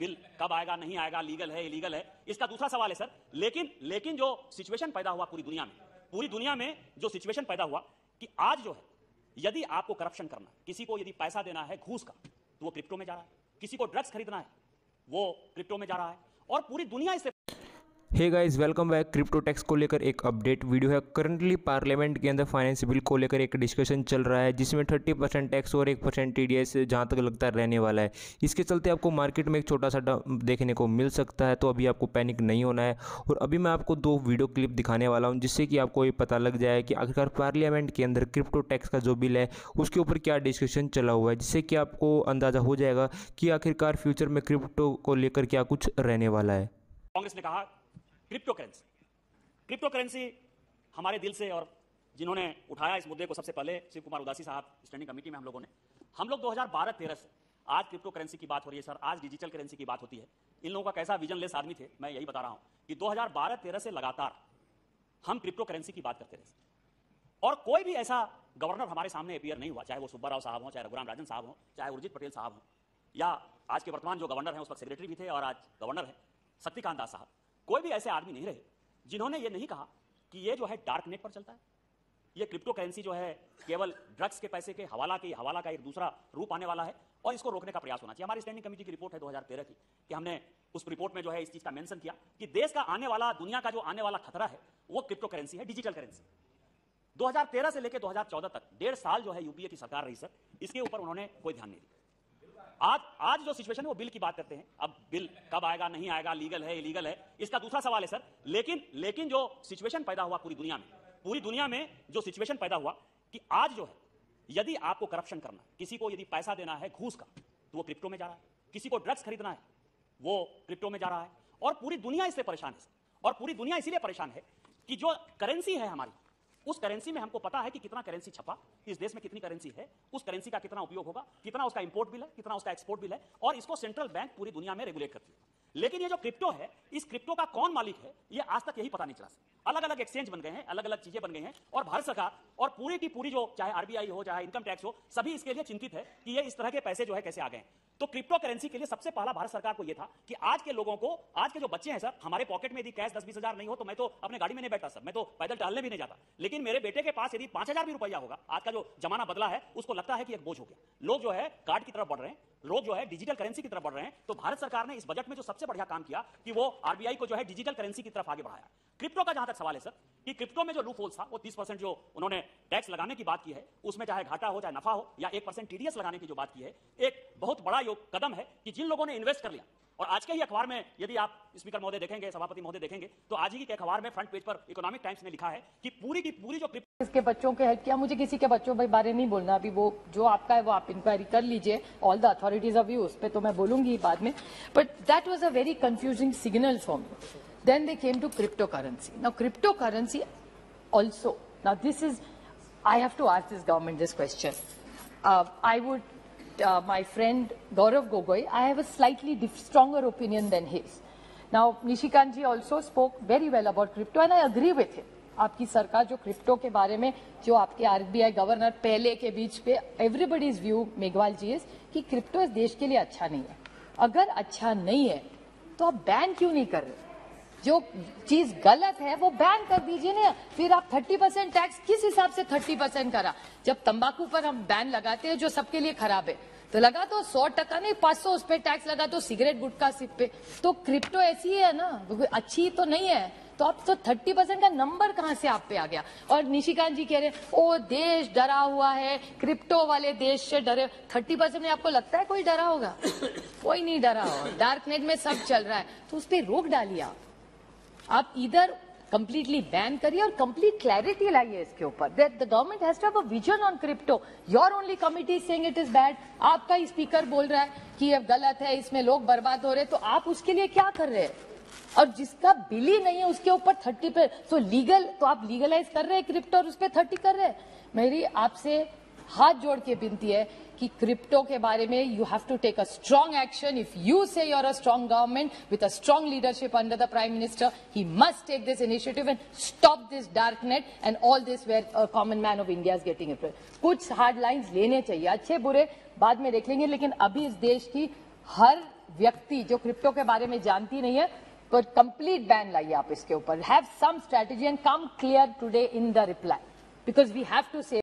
Bill कब आएगा, नहीं आएगा, लीगल है, इलीगल है, इसका दूसरा सवाल है सर। लेकिन जो सिचुएशन पैदा हुआ पूरी दुनिया में जो सिचुएशन पैदा हुआ कि आज जो है, यदि आपको करप्शन करना, किसी को यदि पैसा देना है घूस का, तो वो क्रिप्टो में जा रहा है। किसी को ड्रग्स खरीदना है, वो क्रिप्टो में जा रहा है, और पूरी दुनिया इससे। Hey guys, welcome back. Crypto tax को लेकर एक अपडेट वीडियो है। करंटली पार्लियामेंट के अंदर फाइनेंस बिल को लेकर एक डिस्कशन चल रहा है, जिसमें 30% टैक्स और 1% TDS जहां तक लगता है रहने वाला है। इसके चलते आपको मार्केट में एक छोटा सा देखने को मिल सकता है, तो अभी आपको पैनिक नहीं होना है। और अभी मैं आपको 2 वीडियो क्लिप दिखाने वाला हूँ, जिससे कि आपको ये पता लग जाए कि आखिरकार पार्लियामेंट के अंदर क्रिप्टो टैक्स का जो बिल है उसके ऊपर क्या डिस्कशन चला हुआ है, जिससे कि आपको अंदाज़ा हो जाएगा कि आखिरकार फ्यूचर में क्रिप्टो को लेकर क्या कुछ रहने वाला है। कांग्रेस ने कहा क्रिप्टो करेंसी हमारे दिल से, और जिन्होंने उठाया इस मुद्दे को सबसे पहले शिव कुमार उदासी साहब, स्टैंडिंग कमेटी में हम लोग 2012-13 से आज क्रिप्टो करेंसी की बात हो रही है सर, आज डिजिटल करेंसी की बात होती है। इन लोगों का कैसा विजनलेस आदमी थे, मैं यही बता रहा हूं कि 2012-13 से लगातार हम क्रिप्टो करेंसी की बात करते रहे, और कोई भी ऐसा गवर्नर हमारे सामने अपीयर नहीं हुआ, चाहे वो सुब्बा राव साहब हो, चाहे रघुराम राजन साहब हो, चाहे उर्जित पटेल साहब हो, या आज के वर्तमान जो गवर्नर हैं उस वक्त सेक्रेटरी भी थे और आज गवर्नर है शक्तिकांत दास साहब। कोई भी ऐसे आदमी नहीं रहे जिन्होंने ये नहीं कहा कि ये जो है डार्क नेट पर चलता है, ये क्रिप्टो करेंसी जो है केवल ड्रग्स के पैसे के हवाला का एक दूसरा रूप आने वाला है, और इसको रोकने का प्रयास होना चाहिए। हमारी स्टैंडिंग कमेटी की रिपोर्ट है 2013 की, कि हमने उस रिपोर्ट में जो है इस चीज का मेंशन किया कि देश का आने वाला, दुनिया का जो आने वाला खतरा है वो क्रिप्टो करेंसी है, डिजिटल करेंसी। 2013 से लेकर 2014 तक 1.5 साल जो है यूपीए की सरकार रही सर, इसके ऊपर उन्होंने कोई ध्यान नहीं दिया। आज जो सिचुएशन है वो बिल की बात करते हैं। अब बिल कब आएगा, नहीं आएगा, लीगल है, इलीगल है, इसका दूसरा सवाल है सर। लेकिन जो सिचुएशन पैदा हुआ पूरी दुनिया में जो सिचुएशन पैदा हुआ कि आज जो है, यदि आपको करप्शन करना, किसी को यदि पैसा देना है घूस का, तो वो क्रिप्टो में जा रहा है। किसी को ड्रग्स खरीदना है, वो क्रिप्टो में जा रहा है, और पूरी दुनिया इससे परेशान है। और पूरी दुनिया इसीलिए परेशान है कि जो करेंसी है हमारी, उस करेंसी में हमको पता है कि कितना करेंसी छपा, इस देश में कितनी करेंसी है, उस करेंसी का कितना उपयोग होगा, कितना उसका इंपोर्ट बिल है, कितना उसका एक्सपोर्ट बिल है, और इसको सेंट्रल बैंक पूरी दुनिया में रेगुलेट करती है। लेकिन ये जो क्रिप्टो है, इस क्रिप्टो का कौन मालिक है, ये आज तक यही पता नहीं चला। अलग अलग एक्सचेंज बन गए हैं, अलग अलग चीजें बन गई हैं, और भारत सरकार और पूरी की पूरी जो चाहे आरबीआई हो, चाहे इनकम टैक्स हो, सभी इसके लिए चिंतित है कि ये इस तरह के पैसे जो है कैसे आ गए। तो क्रिप्टो करेंसी के लिए सबसे पहला भारत सरकार को यह था कि आज के लोगों को, आज के जो बच्चे हैं सर, हमारे पॉकेट में यदि कैश 10-20 हजार नहीं हो तो मैं तो अपने गाड़ी में नहीं बैठता सर, मैं तो पैदल टहलने भी नहीं जाता। लेकिन मेरे बेटे के पास यदि 5,000 भी रुपया होगा, आज का जो जमाना बदला है, उसको लगता है कि एक बोझ हो गया। लोग जो है कार्ड की तरफ बढ़ रहे हैं, लोग जो है डिजिटल करेंसी की तरफ बढ़ रहे हैं। तो भारत सरकार ने इस बजट में जो सबसे बढ़िया काम किया कि वो आरबीआई को जो है डिजिटल करेंसी की तरफ आगे बढ़ाया। क्रिप्टो का जहां तक सवाल है सर, कि क्रिप्टो में जो लूप होल्स था, वो 30% जो उन्होंने टैक्स लगाने की बात की है, उसमें चाहे घाटा हो चाहे नफा हो, या 1% TDS लगाने की जो बात की है, एक बहुत बड़ा कदम है कि जिन लोगों ने इन्वेस्ट कर लिया। और आज के ही अखबार में यदि आप स्पीकर महोदय देखेंगे, सभापति महोदय देखेंगे, तो आज ही के अखबार में फ्रंट पेज पर इकोनॉमिक टाइम्स ने लिखा है कि पूरी की पूरी जो इसके बच्चों के हेल्प किया। मुझे किसी के बच्चों के बारे नहीं बोलना अभी, वो जो आपका है वो आप इंक्वायरी कर लीजिए, all the authorities of you, उस पे तो मैं बोलूंगी बाद में। But that was a very confusing signal for me. Then they came to cryptocurrency. Now cryptocurrency also, now this is, I have to ask this government this question. I would, my friend Gaurav Gogoi, I have a slightly stronger opinion than his. Now Nishikant ji also spoke very well about crypto and I agree with him. आपकी सरकार जो crypto के बारे में, जो आपके RBI governor पहले के बीच पे, everybody's view Meghwal ji is कि क्रिप्टो इस देश के लिए अच्छा नहीं है। अगर अच्छा नहीं है तो आप बैन क्यों नहीं कर रहे? जो चीज गलत है वो बैन कर दीजिए ना। फिर आप 30% टैक्स किस हिसाब से 30% करा? जब तंबाकू पर हम बैन लगाते हैं जो सबके लिए खराब है, तो लगा तो 100% नहीं, 500 उस पर टैक्स लगा तो सिगरेट गुटखा सिप पे। तो क्रिप्टो ऐसी है ना, अच्छी तो नहीं है। तो अब तो 30% का नंबर कहां से आप पे आ गया? और निशिकांत जी कह रहे हैं ओ देश डरा हुआ है, क्रिप्टो वाले देश से डरे। 30% में आपको लगता है कोई डरा होगा? कोई नहीं डरा होगा। डार्क नेट में सब चल रहा है, तो उस पर रोक डालिए। आप इधर कंप्लीटली बैन करिए और कंप्लीट क्लैरिटी लाइए इसके ऊपर। The government has to have a vision on crypto. Your only committee saying it is bad. आपका ही स्पीकर बोल रहा है कि ये गलत है, इसमें लोग बर्बाद हो रहे हैं, तो आप उसके लिए क्या कर रहे हैं? और जिसका बिल ही नहीं है उसके ऊपर 30 पे, तो लीगल, तो आप लीगलाइज कर रहे हैं क्रिप्टो और उस पर 30 कर रहे हैं। मेरी आपसे हाथ जोड़ के विनती है कि क्रिप्टो के बारे में you have to take a strong action. If you say you are a strong government with a strong leadership under the prime minister, he must take this initiative and stop this dark net and all this where common man of India is getting it. कुछ hard lines लेने चाहिए, अच्छे बुरे बाद में देख लेंगे, लेकिन अभी इस देश की हर व्यक्ति जो क्रिप्टो के बारे में जानती नहीं है, पर कंप्लीट बैन लाइए आप इसके ऊपर. Have some strategy and come clear today in the reply, because we have to से